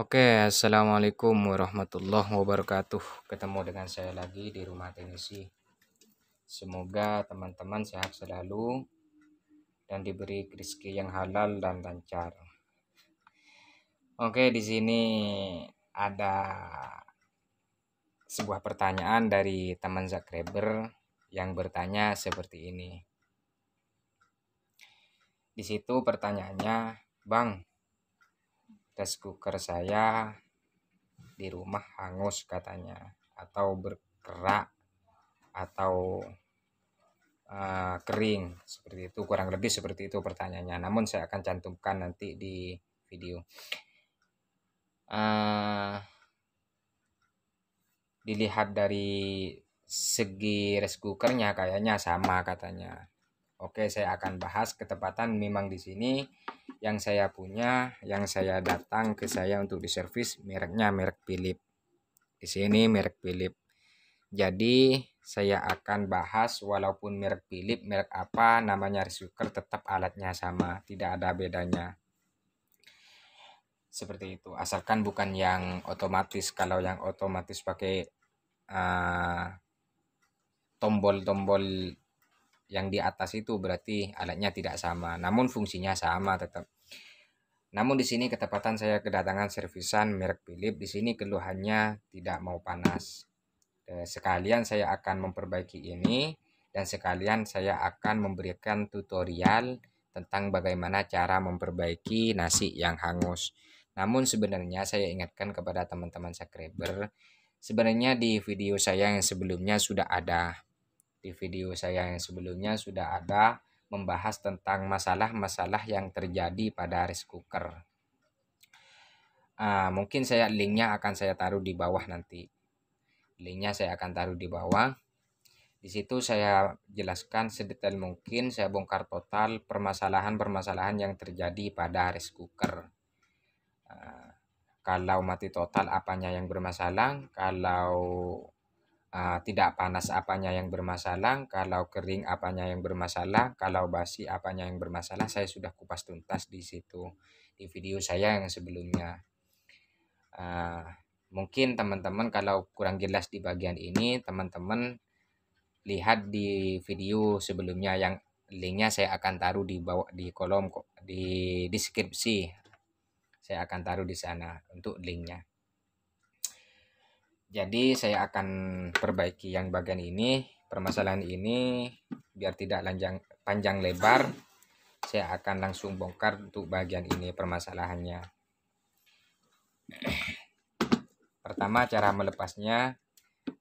Oke, assalamualaikum warahmatullahi wabarakatuh. Ketemu dengan saya lagi di rumah teknisi. Semoga teman-teman sehat selalu dan diberi rezeki yang halal dan lancar. Oke, di sini ada sebuah pertanyaan dari teman subscriber yang bertanya seperti ini. Di situ pertanyaannya, "Bang, rice cooker saya di rumah hangus," katanya, atau berkerak atau kering seperti itu, kurang lebih seperti itu pertanyaannya. Namun saya akan cantumkan nanti di video. Dilihat dari segi rice cookernya kayaknya sama katanya. Oke, saya akan bahas ketepatan. Memang di sini yang saya punya, yang saya datang ke saya untuk diservis, mereknya merek Philips. Di sini merek Philips. Jadi saya akan bahas walaupun merek Philips, merek apa, namanya rice cooker, tetap alatnya sama, tidak ada bedanya. Seperti itu. Asalkan bukan yang otomatis. Kalau yang otomatis pakai tombol-tombol yang di atas itu berarti alatnya tidak sama. Namun fungsinya sama tetap. Namun di sini ketepatan saya kedatangan servisan merek Philips. Di sini keluhannya tidak mau panas. Sekalian saya akan memperbaiki ini dan sekalian saya akan memberikan tutorial tentang bagaimana cara memperbaiki nasi yang hangus. Namun sebenarnya saya ingatkan kepada teman-teman subscriber, sebenarnya di video saya yang sebelumnya sudah ada. Di video saya yang sebelumnya sudah ada membahas tentang masalah-masalah yang terjadi pada rice cooker. Mungkin linknya akan saya taruh di bawah nanti. Linknya saya akan taruh di bawah. Di situ saya jelaskan sedetail mungkin, saya bongkar total permasalahan-permasalahan yang terjadi pada rice cooker. Kalau mati total apanya yang bermasalah, kalau tidak panas apanya yang bermasalah, kalau kering apanya yang bermasalah, kalau basi apanya yang bermasalah, saya sudah kupas tuntas di situ di video saya yang sebelumnya. Mungkin teman-teman kalau kurang jelas di bagian ini, teman-teman lihat di video sebelumnya yang linknya saya akan taruh di bawah di kolom di deskripsi. Saya akan taruh di sana untuk linknya. Jadi saya akan perbaiki yang bagian ini, permasalahan ini biar tidak panjang lebar. Saya akan langsung bongkar untuk bagian ini permasalahannya. Pertama, cara melepasnya,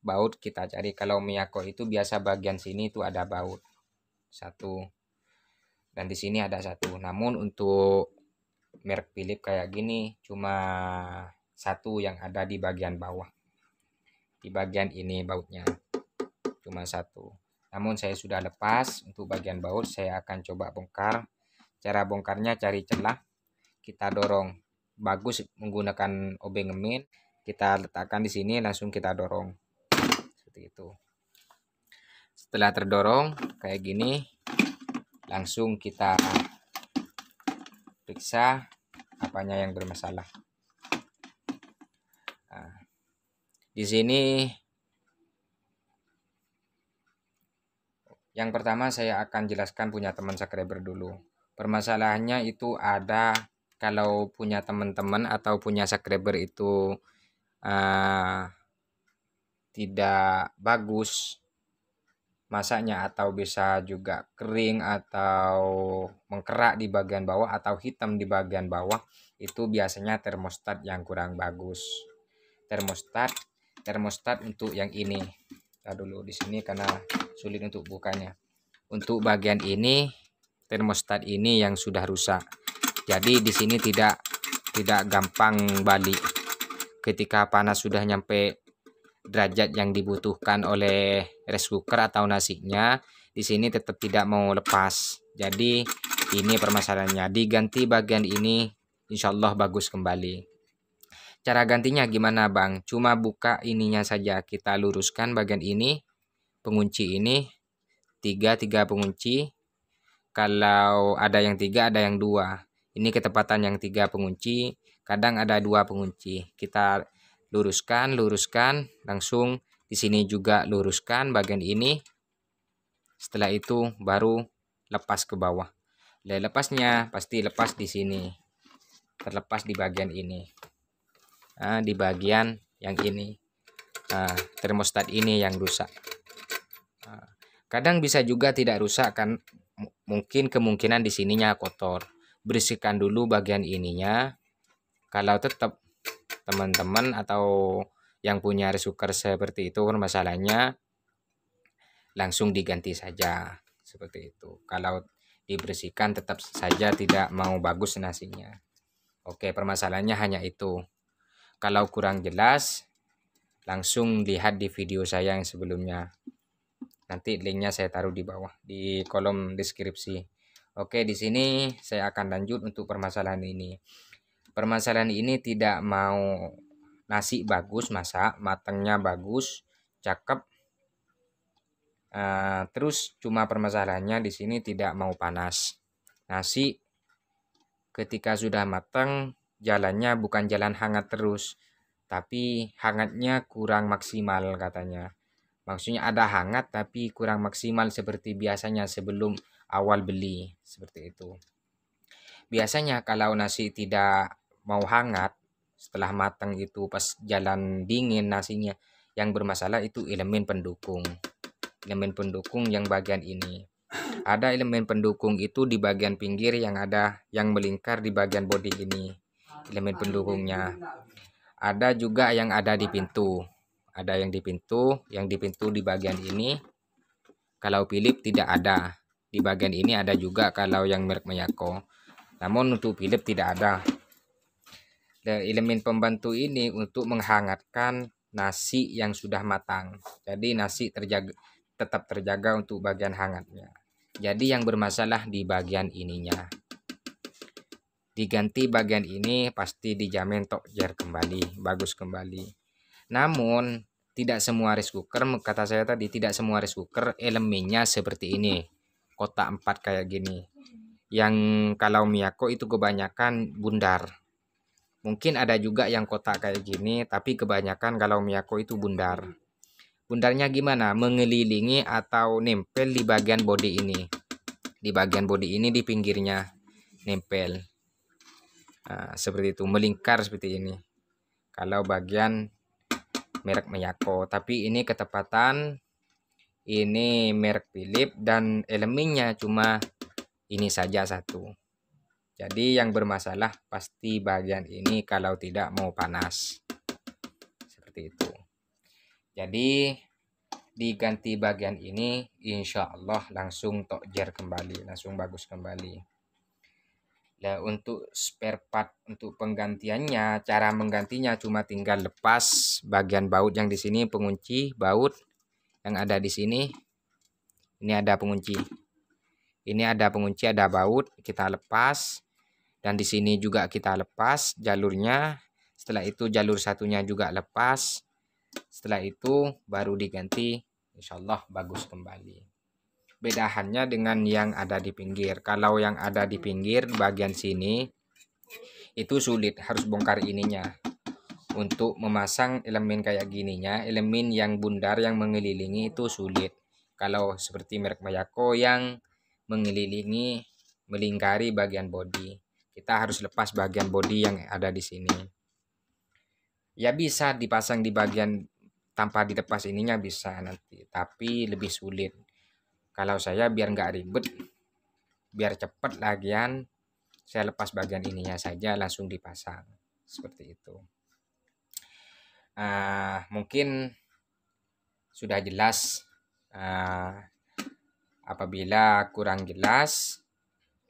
baut kita cari. Kalau Miyako itu biasa bagian sini itu ada baut satu dan di sini ada satu. Namun untuk merek Philips kayak gini cuma satu yang ada di bagian bawah. Di bagian ini bautnya cuma satu. Namun saya sudah lepas. Untuk bagian baut saya akan coba bongkar. Cara bongkarnya cari celah, kita dorong. Bagus menggunakan obeng ngemin. Kita letakkan di sini, langsung kita dorong. Seperti itu. Setelah terdorong kayak gini, langsung kita periksa apanya yang bermasalah. Di sini yang pertama saya akan jelaskan punya teman subscriber dulu. Permasalahannya itu ada kalau punya teman-teman atau punya subscriber itu tidak bagus masaknya, atau bisa juga kering atau mengkerak di bagian bawah atau hitam di bagian bawah, itu biasanya termostat yang kurang bagus. Termostat untuk yang ini. Kita dulu di sini karena sulit untuk bukanya. Untuk bagian ini termostat ini yang sudah rusak. Jadi di sini tidak gampang balik. Ketika panas sudah nyampe derajat yang dibutuhkan oleh rice cooker atau nasinya, di sini tetap tidak mau lepas. Jadi ini permasalahannya. Diganti bagian ini, insya Allah bagus kembali. Cara gantinya gimana Bang? Cuma buka ininya saja, kita luruskan bagian ini, pengunci ini, tiga pengunci. Kalau ada yang 3 ada yang 2. Ini ketepatan yang 3 pengunci, kadang ada 2 pengunci. Kita luruskan, langsung di sini juga luruskan bagian ini. Setelah itu baru lepas ke bawah. Lepasnya pasti lepas di sini, terlepas di bagian ini. Nah, di bagian yang ini. Nah, termostat ini yang rusak. Nah, kadang bisa juga tidak rusak kan, mungkin kemungkinan di sininya kotor. Bersihkan dulu bagian ininya. Kalau tetap teman-teman atau yang punya rice cooker seperti itu masalahnya, langsung diganti saja seperti itu. Kalau dibersihkan tetap saja tidak mau bagus nasinya. Oke, permasalahannya hanya itu. Kalau kurang jelas, langsung lihat di video saya yang sebelumnya. Nanti linknya saya taruh di bawah di kolom deskripsi. Oke, di sini saya akan lanjut untuk permasalahan ini. Permasalahan ini tidak mau nasi bagus, masak matangnya bagus, cakep. Terus cuma permasalahannya di sini tidak mau panas. Nasi ketika sudah matang, jalannya bukan jalan hangat terus, tapi hangatnya kurang maksimal katanya. Maksudnya ada hangat tapi kurang maksimal seperti biasanya sebelum awal beli, seperti itu. Biasanya kalau nasi tidak mau hangat setelah matang itu pas jalan dingin nasinya, yang bermasalah itu elemen pendukung. Elemen pendukung yang bagian ini. Ada elemen pendukung itu di bagian pinggir yang ada yang melingkar di bagian bodi ini. Elemen pendukungnya. Ada juga yang ada di pintu. Ada yang di pintu di bagian ini. Kalau Philips tidak ada. Di bagian ini ada juga kalau yang merek Miyako. Namun untuk Philips tidak ada. Dan elemen pembantu ini untuk menghangatkan nasi yang sudah matang. Jadi nasi tetap terjaga untuk bagian hangatnya. Jadi yang bermasalah di bagian ininya. Diganti bagian ini pasti dijamin tokjer kembali, bagus kembali. Namun tidak semua rice cooker, kata saya tadi, tidak semua rice cooker elemennya seperti ini, kotak 4 kayak gini. Yang kalau Miyako itu kebanyakan bundar. Mungkin ada juga yang kotak kayak gini, tapi kebanyakan kalau Miyako itu bundar. Bundarnya gimana? Mengelilingi atau nempel di bagian bodi ini. Di bagian bodi ini di pinggirnya nempel. Nah, seperti itu, melingkar seperti ini. Kalau bagian merek Miyako, tapi ini ketepatan ini merek Philips dan elemennya cuma ini saja satu. Jadi yang bermasalah pasti bagian ini kalau tidak mau panas. Seperti itu. Jadi diganti bagian ini, insya Allah langsung tokjer kembali, langsung bagus kembali. Nah, untuk spare part untuk penggantiannya, cara menggantinya cuma tinggal lepas bagian baut yang di sini, pengunci baut yang ada di sini. Ini ada pengunci. Ini ada pengunci, ada baut, kita lepas. Dan di sini juga kita lepas jalurnya. Setelah itu jalur satunya juga lepas. Setelah itu baru diganti, insya Allah bagus kembali. Bedaannya dengan yang ada di pinggir. Kalau yang ada di pinggir bagian sini itu sulit, harus bongkar ininya. Untuk memasang elemen kayak gininya, elemen yang bundar yang mengelilingi itu sulit. Kalau seperti merek Miyako yang mengelilingi, melingkari bagian bodi, kita harus lepas bagian bodi yang ada di sini. Ya bisa dipasang di bagian tanpa dilepas ininya bisa nanti, tapi lebih sulit. Kalau saya biar nggak ribet, biar cepat lagian, saya lepas bagian ininya saja langsung dipasang. Seperti itu. Mungkin sudah jelas. Apabila kurang jelas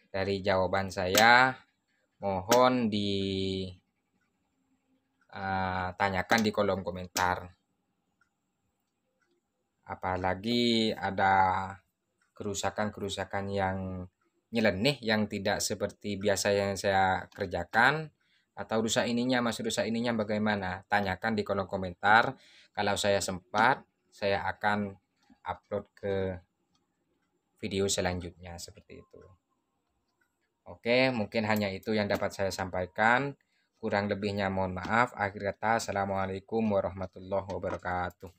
dari jawaban saya, mohon ditanyakan di kolom komentar. Apalagi ada kerusakan-kerusakan yang nyeleneh yang tidak seperti biasa yang saya kerjakan, atau rusak ininya, masih rusak ininya bagaimana, tanyakan di kolom komentar. Kalau saya sempat, saya akan upload ke video selanjutnya seperti itu. Oke, mungkin hanya itu yang dapat saya sampaikan. Kurang lebihnya mohon maaf. Akhir kata, assalamualaikum warahmatullahi wabarakatuh.